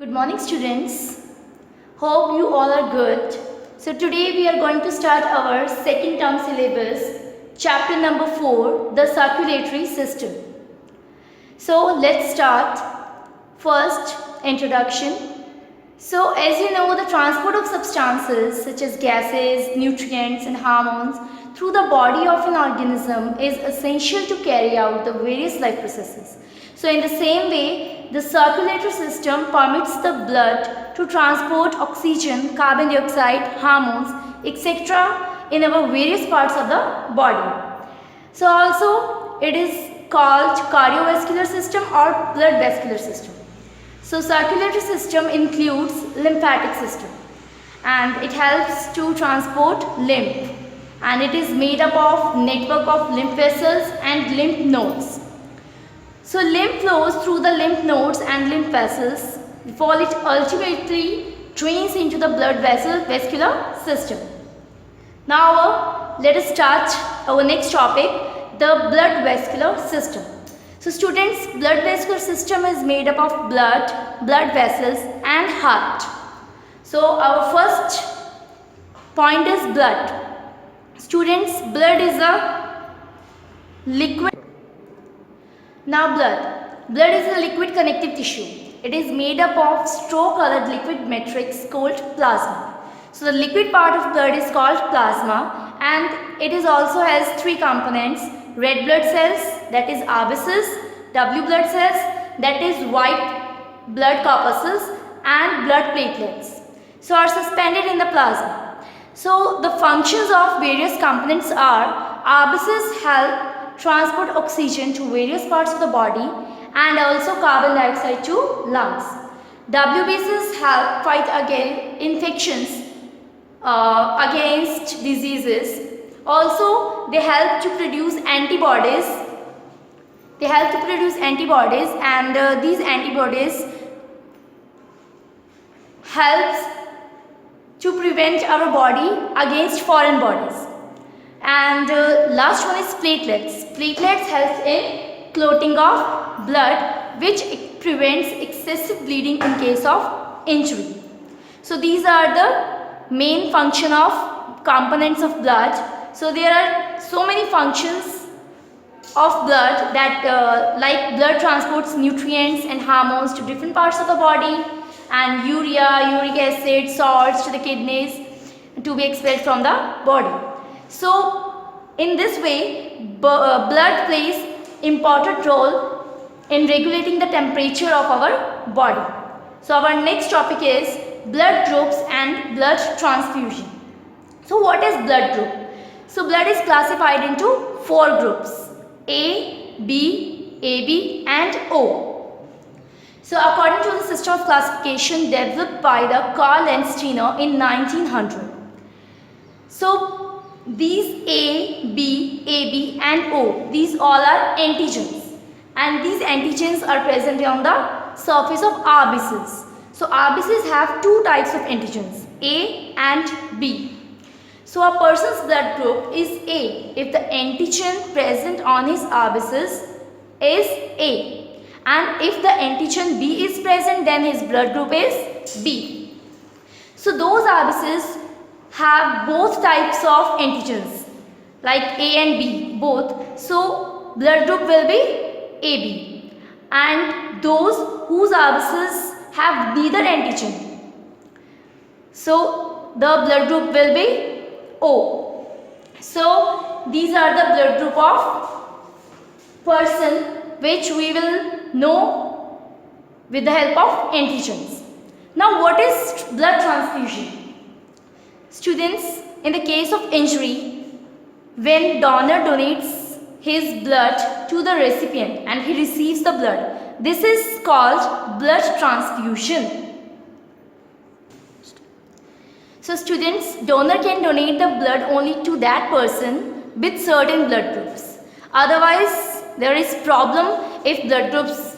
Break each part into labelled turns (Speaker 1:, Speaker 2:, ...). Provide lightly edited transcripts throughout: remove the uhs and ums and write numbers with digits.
Speaker 1: Good morning students. Hope you all are good. So today we are going to start our second term syllabus, chapter number 4, the circulatory system. So let's start. First, introduction. So as you know, the transport of substances such as gases, nutrients and hormones through the body of an organism is essential to carry out the various life processes. So in the same way, the circulatory system permits the blood to transport oxygen, carbon dioxide, hormones, etc. in our various parts of the body. So also it is called cardiovascular system or blood vascular system. So circulatory system includes lymphatic system and it helps to transport lymph, and it is made up of network of lymph vessels and lymph nodes. So lymph flows through the lymph nodes and lymph vessels before it ultimately drains into the blood vascular system. Now let us start our next topic, the blood vascular system. So students, blood vascular system is made up of blood vessels and heart. So our first point is blood. Students, blood is a liquid. Now blood is a liquid connective tissue. It is made up of straw-colored liquid matrix called plasma. So the liquid part of blood is called plasma, and it is also has three components: red blood cells, that is RBCs, W blood cells, that is white blood corpuscles, and blood platelets. So are suspended in the plasma. So the functions of various components are: RBCs help transport oxygen to various parts of the body and also carbon dioxide to lungs. WBCs help fight against infections, against diseases. Also, they help to produce antibodies. And these antibodies helps to prevent our body against foreign bodies. And last one is platelets. Platelets help in clotting of blood, which prevents excessive bleeding in case of injury. So these are the main function of components of blood. So there are so many functions of blood that like blood transports nutrients and hormones to different parts of the body, and urea, uric acid, salts to the kidneys to be expelled from the body. So in this way, blood plays important role in regulating the temperature of our body. So our next topic is blood groups and blood transfusion. So what is blood group? So blood is classified into 4 groups: A, B, AB and O. So according to the system of classification developed by the Karl Landsteiner in 1900. So these A, B, AB and O, these all are antigens, and these antigens are present on the surface of RBCs. So RBCs have 2 types of antigens, A and B. So a person's blood group is A if the antigen present on his RBCs is A, and if the antigen B is present, then his blood group is B. So those RBCs have both types of antigens, like A and B both. So blood group will be AB, and those whose RBCs have neither antigen, so the blood group will be O. So these are the blood group of person which we will know with the help of antigens. Now what is blood transfusion? Students, in the case of injury, when donor donates his blood to the recipient and he receives the blood, this is called blood transfusion. So students, donor can donate the blood only to that person with certain blood groups. Otherwise, there is problem if blood groups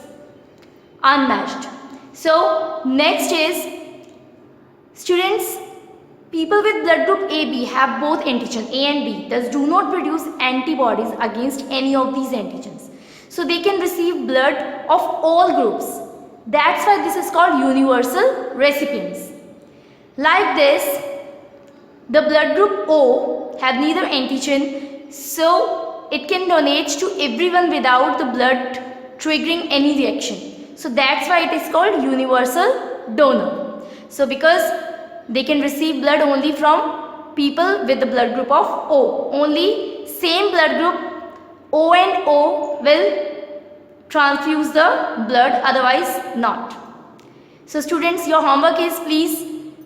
Speaker 1: unmatched. So next is, students, people with blood group AB have both antigen A and B, thus do not produce antibodies against any of these antigens. So they can receive blood of all groups. That's why this is called universal recipients. Like this, the blood group O have neither antigen, so it can donate to everyone without the blood triggering any reaction. So that's why it is called universal donor. So because they can receive blood only from people with the blood group of O. Only same blood group O and O will transfuse the blood, otherwise not. So students, your homework is please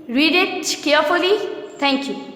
Speaker 1: read it carefully. Thank you.